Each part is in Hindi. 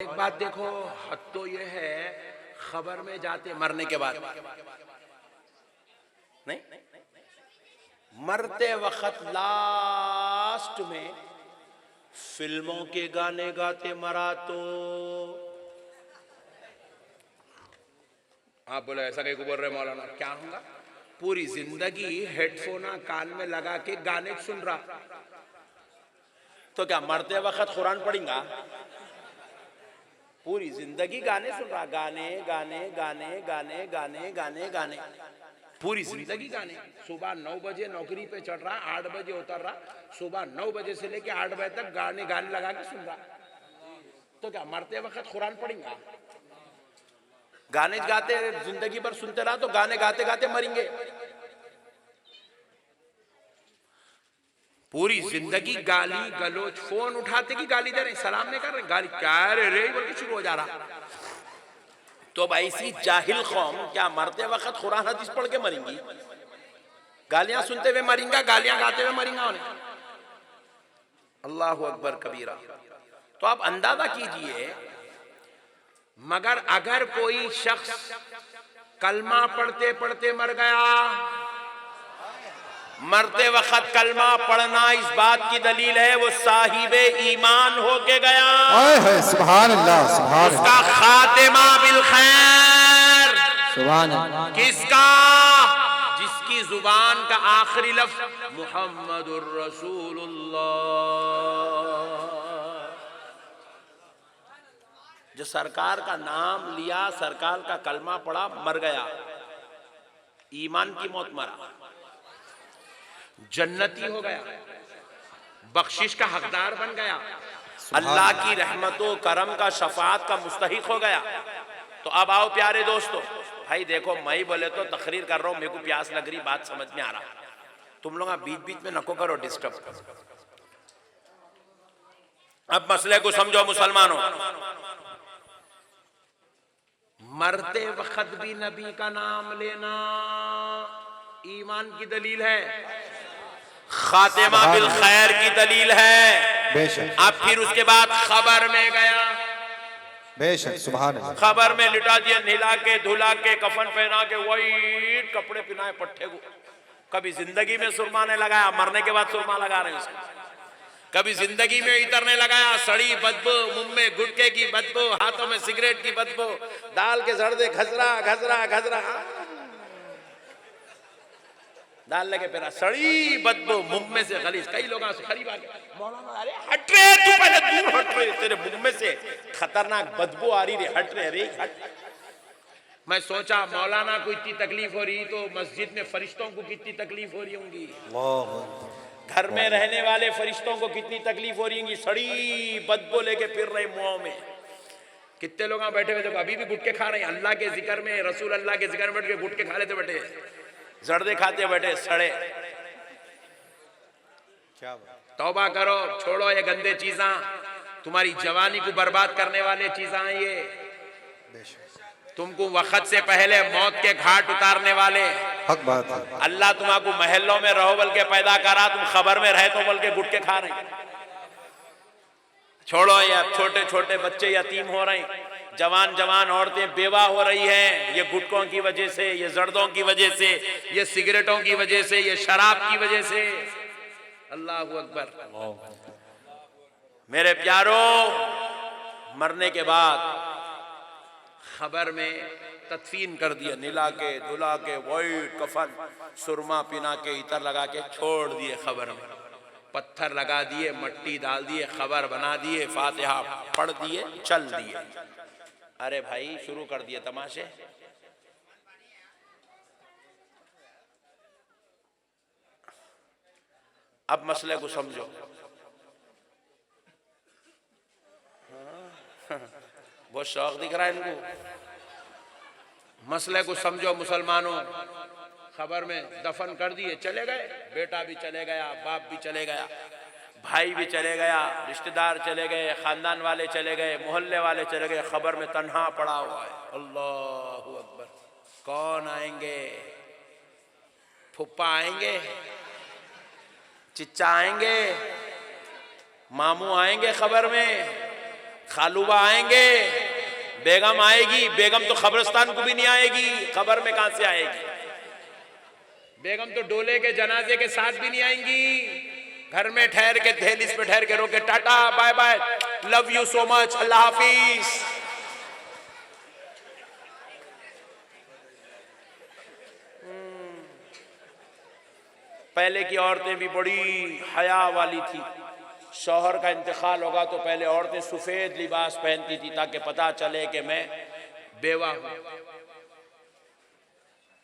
एक बात देखो, हद तो ये है खबर में जाते मरने के बाद नहीं, मरते वक्त लास्ट में फिल्मों के गाने गाते मरा तो आप बोले ऐसा कहीं को बोल रहे मौलाना, क्या होगा? पूरी जिंदगी हेडफोन कान में लगा के गाने सुन रहा तो क्या मरते वक्त कुरान पढ़ेगा? पूरी जिंदगी गाने सुन रहा, गाने गाने गाने गाने गाने गाने गाने, पूरी जिंदगी गाने। सुबह 9 बजे नौकरी पे चढ़ रहा, 8 बजे उतर रहा, सुबह 9 बजे से लेके 8 बजे तक गाने गाने लगा के सुन रहा, तो क्या मरते वक्त कुरान पढ़ेगा? गाने गाते जिंदगी भर सुनते रहा तो गाने गाते गाते मरेंगे। पूरी जिंदगी गाली गलोच, फोन उठाते की गाली दे रहे, सलाम नहीं कर रहे, गाली क्या रे बोल के शुरू हो जा रहा। तो भाई इसी जाहिल कौम क्या मरते वक्त कुरान हदीस पढ़ के मरेंगी? गालियां सुनते हुए मरेंगा, गालियां गाते हुए मरेंगा उन्हें। अल्लाहु अकबर कबीरा। तो आप अंदाजा कीजिए, मगर अगर कोई शख्स कलमा पढ़ते पढ़ते मर गया, मरते वक्त कलमा पढ़ना इस बात की दलील है वो साहिबे ईमान होके गया। सुभान अल्लाह, सुभान उसका खातिमा बिल खैर। सुभान अल्लाह। किसका? जिसकी जुबान का आखिरी लफ्ज मुहम्मदुर रसूलुल्लाह, जो सरकार का नाम लिया, सरकार का कलमा पढ़ा, मर गया, ईमान की मौत मरा, जन्नती हो गया, बख्शिश का हकदार बन गया, अल्लाह की रहमतों करम का शफाअत का मुस्तहिक हो गया। तो अब आओ प्यारे दोस्तों, भाई देखो मैं ही बोले तो तकरीर कर रहा हूं, मेरे को प्यास लग रही, बात समझ में आ रहा, तुम लोग बीच बीच में नको करो डिस्टर्ब। अब मसले को समझो मुसलमानों, मरते वक्त भी नबी का नाम लेना ईमान की दलील है, खातिमा बिल खैर की दलील है। बेशक। अब फिर उसके बाद खबर में गया, बेशक, सुभान अल्लाह। खबर में लिटा दिया, नहला के धुला के कफन पहना के वही कपड़े पहनाए पट्टे को। कभी जिंदगी में सुरमा ने लगाया, मरने के बाद सुरमा लगा रहे हैं उसको। कभी जिंदगी में इतर ने लगाया, सड़ी बदबू, मुंह में गुटके की बदबू, हाथों में सिगरेट की बदबू, दाल के जर्दे घसरा घसरा घसरा डाल लगे पेरा, सड़ी बदबू, मुंह में से गलीज। कई लोग करीब आ गए, मौलाना अरे हट रे, तू पहले दूर हट रे, तेरे मुंह में से खतरनाक बदबू आ रही रे, हट रे, अरे हट। मैं सोचा मौलाना को इतनी तकलीफ हो रही तो मस्जिद में फरिश्तों को कितनी तकलीफ हो रही होंगी, घर में रहने वाले फरिश्तों को कितनी तकलीफ हो रही होंगी, सड़ी बदबू लेके फिर रहे मुंह में। कितने लोग बैठे हुए देखो, अभी भी गुटके खा रहे हैं, अल्लाह के जिक्र में, रसूल अल्लाह के जिक्र में बैठ के गुटके खा लेते बैठे, जर्दे खाते बैठे, सड़े। क्या तौबा करो, छोड़ो ये गंदे चीज़ा, तुम्हारी जवानी को बर्बाद करने वाले चीज़ा हैं ये, तुमको वक्त से पहले मौत के घाट उतारने वाले। हक बात है। अल्लाह तुम्हारा महलों में रहो बल्कि पैदा करा, तुम खबर में रहे तो बल्कि गुटके खा रहे हैं। छोड़ो ये, छोटे छोटे बच्चे यतीम हो रहे हैं, जवान जवान औरतें बेवा हो रही हैं, ये गुटकों की वजह से, ये जर्दों की वजह से, ये सिगरेटों की वजह से, ये शराब की वजह से। अल्लाह अकबर। मेरे प्यारों, मरने के बाद खबर में तदफीन कर दिया, नीला के धुला के वाइट कफन, सुरमा पिना के, इतर लगा के छोड़ दिए, खबर में पत्थर लगा दिए, मट्टी डाल दिए, खबर बना दिए, फातिहा पढ़ दिए, चल दिए। अरे भाई शुरू कर दिए तमाशे। अब मसले को समझो, बहुत शौक दिख रहा है इनको। मसले को समझो मुसलमानों, खबर में दफन कर दिए, चले गए, बेटा भी चले गया, बाप भी चले गया, भाई भी चले गया, रिश्तेदार चले गए, खानदान वाले चले गए, मोहल्ले वाले चले गए, खबर में तन्हा पड़ा हुआ है। अल्लाहु अकबर। कौन आएंगे? फुप्पा आएंगे, चिच्चा आएंगे, मामू आएंगे खबर में, खालूबा आएंगे, बेगम आएगी, बेगम तो कब्रिस्तान को भी नहीं आएगी, खबर में कहां से आएगी? बेगम तो डोले के जनाजे के साथ भी नहीं आएंगी, घर में ठहर के दहलीज पे ठहर के रोके tata bye bye, love you so much, अल्लाह हाफिज। पहले की औरतें भी बड़ी हया वाली थी। शौहर का इंतकाल होगा तो पहले औरतें सफेद लिबास पहनती थी ताकि पता चले कि मैं बेवा हूं।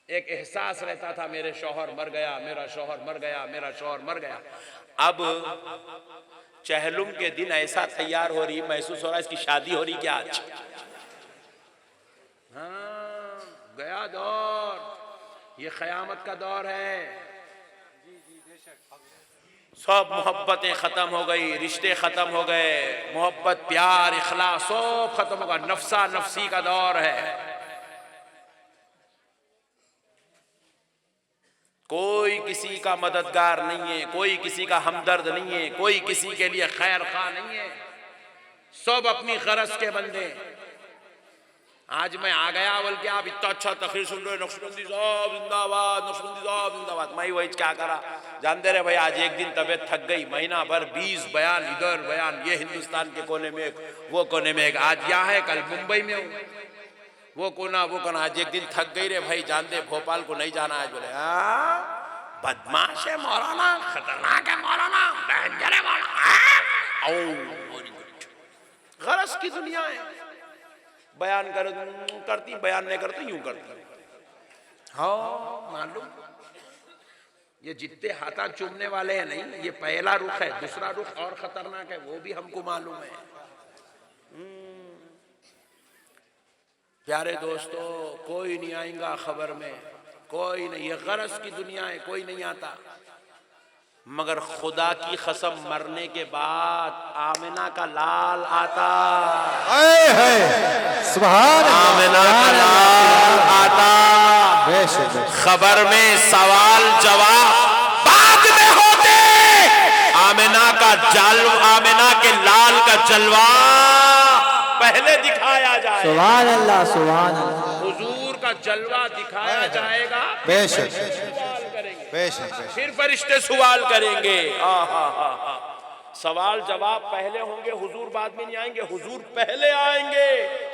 एक एहसास रहता था मेरे शौहर मर गया, मेरा शौहर मर गया, मेरा शौहर मर गया। अब चहलुम के दिन ऐसा तैयार हो रही, महसूस हो रहा है इसकी शादी हो रही क्या आज। हाँ, गया दौर, ये क़यामत का दौर है। सब मोहब्बतें खत्म हो गई, रिश्ते खत्म हो गए, मोहब्बत प्यार इखलास सब खत्म होगा, नफसा नफसी का दौर है। कोई किसी का मददगार नहीं है, कोई किसी का हमदर्द नहीं है, कोई किसी के लिए खैर खा नहीं है, सब अपनी गरज के बंदे। आज मैं आ गया बोल के आप इतना अच्छा तकरीर सुन रहे, नक्शबंदी साहब जिंदाबाद, नक्शबंदी साहब जिंदाबाद। मैं वही क्या करा, जानते रहे भाई, आज एक दिन तबीयत थक गई, महीना भर 20 बयान, इधर बयान, ये हिंदुस्तान के कोने में एक, वो कोने में एक, आज यहाँ है, कल मुंबई में हूँ, वो कोना वो कोना, आज एक दिन थक गई रे भाई, जानते भोपाल को नहीं जाना आज। बोले बदमाश है मौलाना, खतरनाक है मौलाना, डेंजर है मौलाना। गरज की दुनिया है, बयान करती, बयान नहीं करती, यूं करती। हाँ मालूम, ये जितने हाथा चूमने वाले हैं नहीं, ये पहला रुख है, दूसरा रुख और खतरनाक है, वो भी हमको मालूम है। प्यारे दोस्तों, कोई नहीं आएगा खबर में, कोई नहीं, ये गरज की दुनिया है, कोई नहीं आता। मगर खुदा की कसम, मरने के बाद आमिना का लाल आता, सुभान आमिना का लाल आता। खबर में सवाल जवाब बाद में होते, आमिना का जल, आमिना के लाल का जलवा पहले दिखाया जाए। सुभान अल्लाह, सुभान अल्लाह। हुजूर का जलवा दिखाया जाएगा, बेशक सवाल करेंगे, बेशक, फिर फरिश्ते सवाल करेंगे। सवाल जवाब पहले होंगे, हुजूर बाद में नहीं आएंगे, हुजूर पहले आएंगे,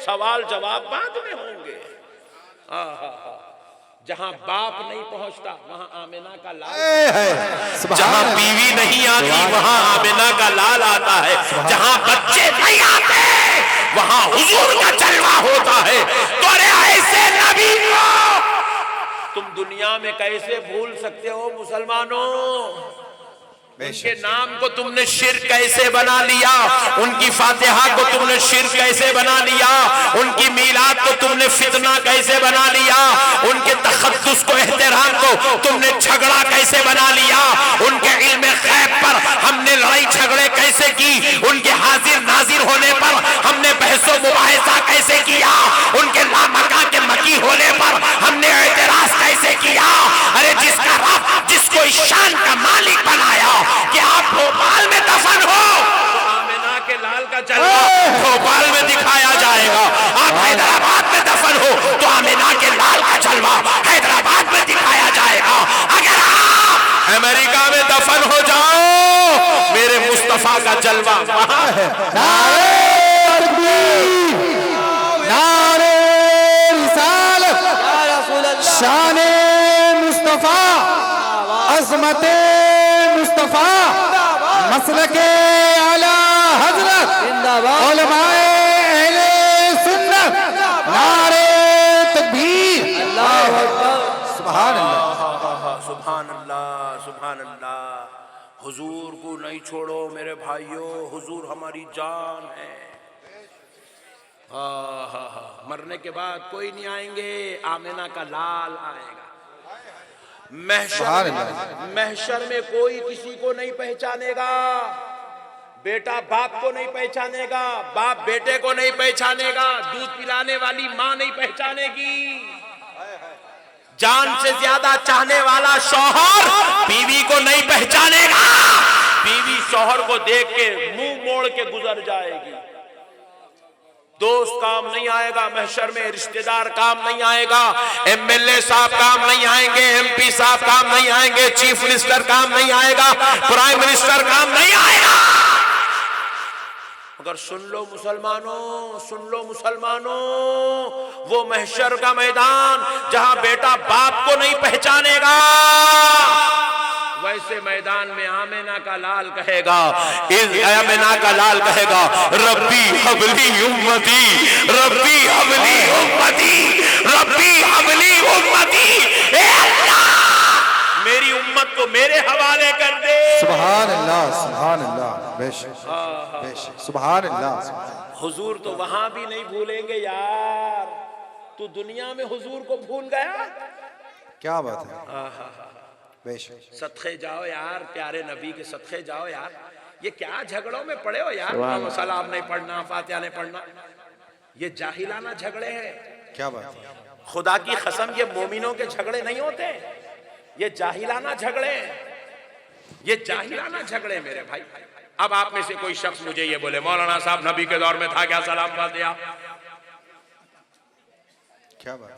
सवाल जवाब बाद में होंगे। जहां बाप नहीं पहुंचता वहां आमिना का लाल, जहां बीवी नहीं आती वहां आमिना का लाल आता है, जहां बच्चे नहीं आते वहां हुजूर का जलवा होता है। तो ऐसे नबी को तुम दुनिया में कैसे भूल सकते हो मुसलमानों? उनके नाम को तुमने शिर्क कैसे बना लिया, उनकी फातिहा को तुमने शिर्क कैसे बना लिया, उनकी मीलाद को तुमने फितना कैसे बना लिया, उनके तखद्दुस को, एहतराम को तुमने झगड़ा कैसे बना लिया, उनके इल्म गैब पर हमने लड़ाई झगड़े कैसे की, उनके हाजिर नाजिर होने पर हमने बहसो मुबाहिसा कैसे किया, उनके लामका के मकी होने पर हमने एतराज कैसे किया। अरे जिसका रब, जिसको इस शान का मालिक बनाया कि आप भोपाल में दफन हो, तो आमिना के लाल का जलवा भोपाल में दिखाया जाएगा। आप हैदराबाद में दफन हो तो आमिना के लाल का जलवा हैदराबाद में दिखाया जाएगा। अगर आप अमेरिका में दफन हो जाओ, मेरे मुस्तफा का जलवा वहां है। नारे तकबीर, नारे रिसालत, शाने मुस्तफा, अज़मते मुस्तफा, मसलके आला हजरत, उलमाए अहले सुन्नत, नारे तकबीर, अल्लाहु अकबर, सुभान अल्लाह, सुभान अल्लाह, सुभान अल्लाह। हुजूर को नहीं छोड़ो मेरे भाइयों, हुजूर हमारी जान है। मरने के बाद कोई नहीं आएंगे, आमिना का लाल आएगा। महशर में कोई किसी को नहीं पहचानेगा, बेटा बाप को नहीं पहचानेगा, बाप बेटे को नहीं पहचानेगा, दूध पिलाने वाली माँ नहीं पहचानेगी, जान से ज्यादा चाहने वाला शौहर बीवी को नहीं पहचानेगा, बीवी शौहर को देख के मुंह मोड़ के गुजर जाएगी। दोस्त काम नहीं आएगा महशर में, रिश्तेदार काम नहीं आएगा, एमएलए साहब काम नहीं आएंगे, एमपी साहब काम नहीं आएंगे, चीफ मिनिस्टर काम नहीं आएगा, प्राइम मिनिस्टर काम नहीं आएगा। मगर सुन लो मुसलमानों, सुन लो मुसलमानों, वो महशर का मैदान जहां बेटा बाप को नहीं पहचानेगा, वैसे मैदान में आमिना का लाल कहेगा, आमिना का लाल कहेगा, रब्बी हबली उम्मती, रब्बी हबली उम्मती, रब्बी हबली उम्मती, ए अल्लाह मेरी उम्मत को मेरे हवाले कर दे। सुभान अल्लाह, सुभान अल्लाह, बेशक बेशक, सुभान अल्लाह। हुजूर तो वहां भी नहीं भूलेंगे यार, तू दुनिया में हुजूर को भूल गया, क्या बात है, बेशक। सदके जाओ यार, प्यारे नबी के सदके जाओ यार, ये क्या झगड़ों में पड़े हो यार, सलाम नहीं पढ़ना, फातिहा नहीं पढ़ना, ये जाहिलाना झगड़े हैं। क्या बात है, खुदा की कसम ये मोमिनों के झगड़े नहीं होते, ये जाहिलाना झगड़े, ये जाहिलाना झगड़े मेरे भाई। अब आप में से कोई शख्स मुझे ये बोले मौलाना साहब नबी के दौर में था क्या सलाम फातिहा? क्या बात है,